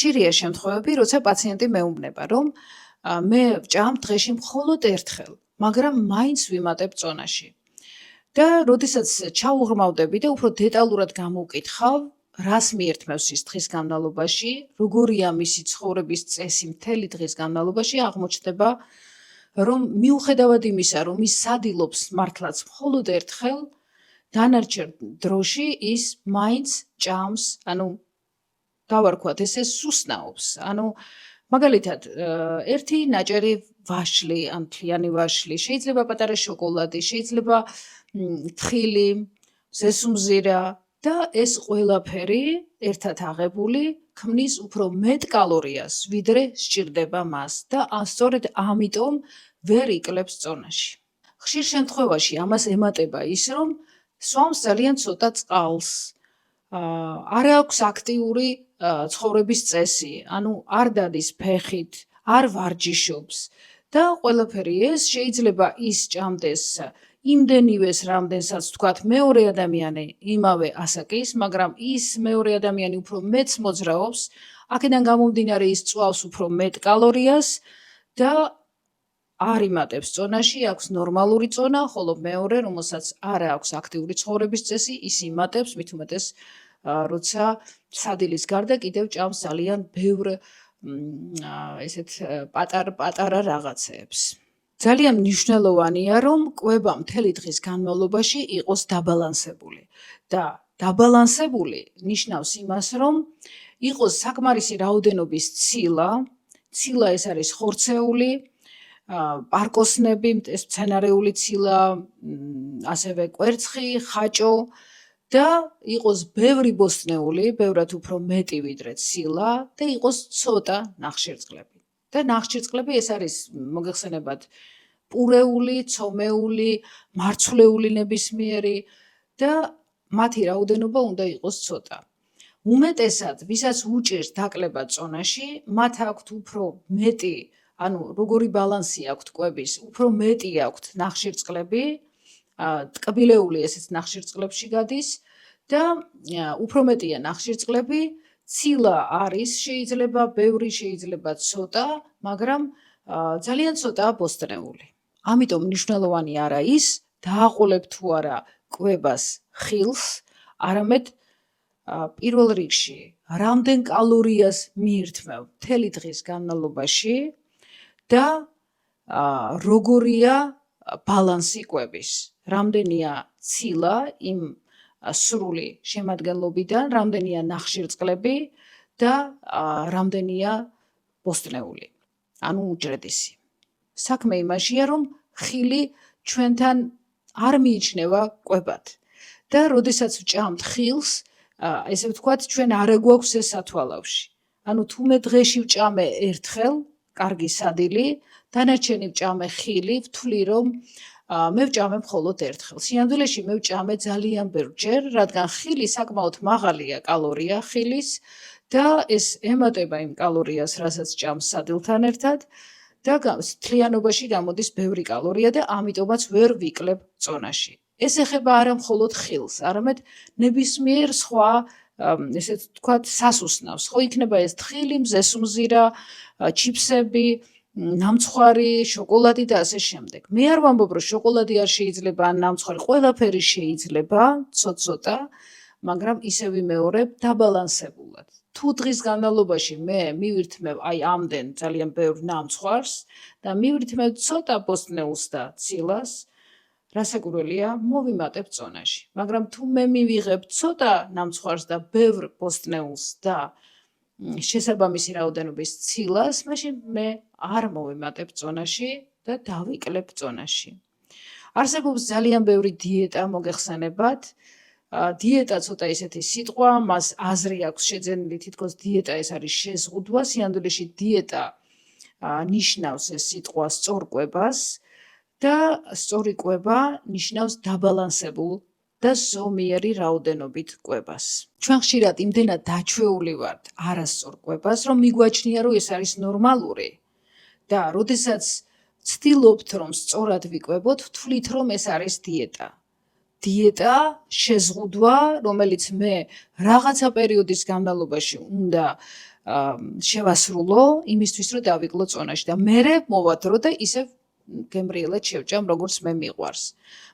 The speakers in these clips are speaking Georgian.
ხშირია შემთხვევები, როცა პაციენტი მეუბნება, რომ მე ვჭამ დღეში მხოლოდ ერთხელ, მაგრამ მაინც ვიმატებ წონაში. და როდესაც ჩაუღრმავდები და უფრო დეტალურად გამოვკითხავ, რას მიერთმევს ის დღის განმავლობაში, როგორია მისი ცხოვრების წესი მთელი დღის განმავლობაში, აღმოჩნდება, რომ მიუხედავად იმისა, რომ ის სადილობს მართლაც მხოლოდ ერთხელ, დანარჩენ დროში ის მაინც ჭამს, დავარქვათ ესე სუსნაობს. მაგალითად, ერთი ნაჭერი ვაშლი, ან თლიანი ვაშლი, შეიძლება პატარა შოკოლადი, შეიძლება თხილი, ზესუმზირა და ეს ყველაფერი ერთად აღებული ქმნის უფრო მეტ კალორიას, ვიდრე სჭირდება მას და სწორედ ამიტომ ვერ იკლებს წონაში. ხშირ შემთხვევაში ამას ემატება ის, რომ სვამს ძალიან ცოტა წყალს, არ აქვს აქტიური ცხოვრების წესი, არ დადის ფეხით, არ ვარჯიშობს და ყველაფერი ეს შეიძლება ის ჭამდეს იმდენივეს, რამდენსაც თქვათ მეორე ადამიანი იმავე ასაკის, მაგრამ ის მეორე ადამიანი უფრო მეტს მოძრაობს, აქედან გამომდინარე ის წვავს უფრო მეტ კალორიას და არ იმატებს წონაში, აქვს ნორმალური წონა, ხოლო მეორე, რომელსაც არ აქვს აქტიური ცხოვრების წესი, ის იმატებს, მით უმეტეს როცა სადილის გარდა კიდევ ჭამს ძალიან ბევრ ესეთ პატარა რაღაცეებს. ძალიან მნიშვნელოვანია, რომ კვება მთელი დღის განმავლობაში იყოს დაბალანსებული. და დაბალანსებული ნიშნავს იმას, რომ იყოს საკმარისი რაოდენობის ცილა ეს არის ხორცეული, პარკოსნები, ეს მცენარეული ცილა, ასევე კვერცხი, ხაჭო და იყოს ბევრი ბოსტნეული, ბევრად უფრო მეტი ვიდრე ცილა და იყოს ცოტა ნახშირწყლები. და ნახშირწყლები ეს არის მოგეხსენებათ პურეული, ცომეული, მარცვლეული ნებისმიერი და მათი რაოდენობა უნდა იყოს ცოტა. უმეტესად, ვისაც უჭირს დაკლება წონაში, მათ აქვთ უფრო მეტი, როგორი ბალანსი აქვთ კვების, უფრო მეტი აქვთ ნახშირწყლები, ტკბილეული ესეც ნახშირწყლებში გადის და უფრო მეტია ნახშირწყლები, ცილა არის, შეიძლება ბევრი, შეიძლება ცოტა, მაგრამ ძალიან ცოტაა ბოსტნეული. ამიტომ მნიშვნელოვანი არა ის, დააყოლებ თუ არა კვებას ხილს, არამედ პირველ რიგში, რამდენ კალორიას მიირთმევ მთელი დღის განმავლობაში და როგორია ბალანსი კვების, რამდენია ცილა იმ სრული შემადგენლობიდან, რამდენია ნახშირწყლები და რამდენია ბოსტნეული, უჯრედისი. საქმე იმაშია, რომ ხილი ჩვენთან არ მიიჩნევა კვებად და როდესაც ვჭამთ ხილს, ესე ვთქვათ, ჩვენ არ გვაქვს ეს სათვალავში. თუმე დღეში ვჭამე ერთხელ, კარგი სადილი, დანარჩენი ვჭამე ხილი, ვთვლი, რომ მე ვჭამე მხოლოდ ერთხელ. სინამდვილეში მე ვჭამე ძალიან ბევრჯერ, რადგან ხილი საკმაოდ მაღალია კალორია ხილის და ეს ემატება იმ კალორიას, რასაც ჭამს სადილთან ერთად და თლიანობაში გამოდის ბევრი კალორია და ამიტომაც ვერ ვიკლებ წონაში. ეს ეხება არა მხოლოდ ხილს, არამედ ნებისმიერ სხვა, ესე ვთქვათ, სასუსნავს. ხო იქნება ეს თხილი, მზესუმზირა, ჩიფსები, ნამცხვარი, შოკოლადი და ასე შემდეგ. მე არ ვამბობ, რომ შოკოლადი არ შეიძლება, ან ნამცხვარი, ყველაფერი შეიძლება, ცოტ-ცოტა, მაგრამ ისე ვიმეორებ დაბალანსებულად. თუ დღის განმავლობაში მე მივირთმევ ამდენ ძალიან ბევრ ნამცხვარს და მივირთმევ ცოტა ბოსტნეულს და ცილას, რასაკვირველია, მოვიმატებ წონაში. მაგრამ თუ მე მივიღებ ცოტა ნამცხვარს და ბევრ ბოსტნეულს და შესაბამისი რაოდენობის ცილას, მაშინ მე არ მოვიმატებ წონაში და დავიკლებ წონაში. არსებობს ძალიან ბევრი დიეტა, მოგეხსენებათ. დიეტა ცოტა ისეთი სიტყვა, მას აზრი აქვს შეძენილი, თითქოს დიეტა ეს არის შეზღუდვა, სინამდვილეში დიეტა ნიშნავს ეს სიტყვა სწორ კვებას და სწორი კვება ნიშნავს დაბალანსებულ და ზომიერი რაოდენობით კვებას. ჩვენ ხშირად იმდენად დაჩვეული ვართ არასწორ კვებას, რომ მიგვაჩნია, რომ ეს არის ნორმალური და როდესაც ვცდილობთ, რომ სწორად ვიკვებოთ, ვთვლით, რომ ეს არის დიეტა. დიეტა, შეზღუდვა, რომელიც მე რაღაცა პერიოდის განმავლობაში უნდა შევასრულო იმისთვის რომ დავიკლო წონაში და მერე მოვადრო და ისევ გემრიელად შევჭამ როგორც მე მიყვარს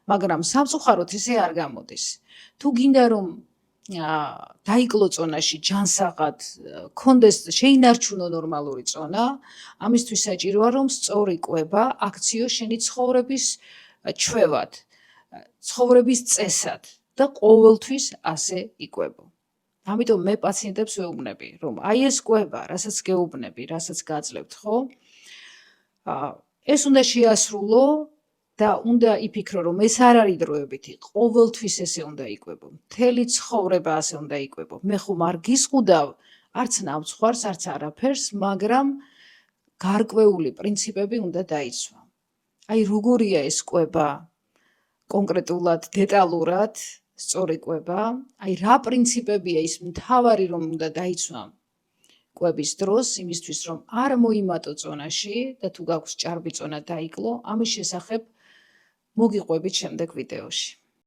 მაგრამ სამწუხაროდ ესე არ გამოდის თუ გინდა რომ დაიკლო წონაში ჯანსაღად კონდეს შეინარჩუნო ნორმალური წონა ამისთვის საჭიროა რომ სწორი კვება აქციო შენი ცხოვრების ჩვევად ცხოვრების წესად და ყოველთვის ასე იკვებო ამიტომ მე პაციენტებს ვეუბნები რომ აი ეს კვება რასაც გეუბნები რასაც გაძლევთ ხო ეს უნდა შეასრულო და უნდა იფიქრო რომ ეს არ არის დროებითი ყოველთვის ესე უნდა იკვებო მთელი ცხოვრება ასე უნდა იკვებო მე ხომ არ გისყუდავ არც ნამცხვარს არც არაფერს მაგრამ გარკვეული პრინციპები უნდა დაიცვა აი როგორია ეს კვება კონკრეტულად დეტალურად სწორი კვება აი რა პრინციპებია ის მთავარი რომ უნდა დაიცვა კვების დროს იმისთვის რომ არ მოიმატო წონაში და თუ გაქვს ჭარბი წონა დაიკლო ამის შესახებ მოგიყვებით შემდეგ ვიდეოში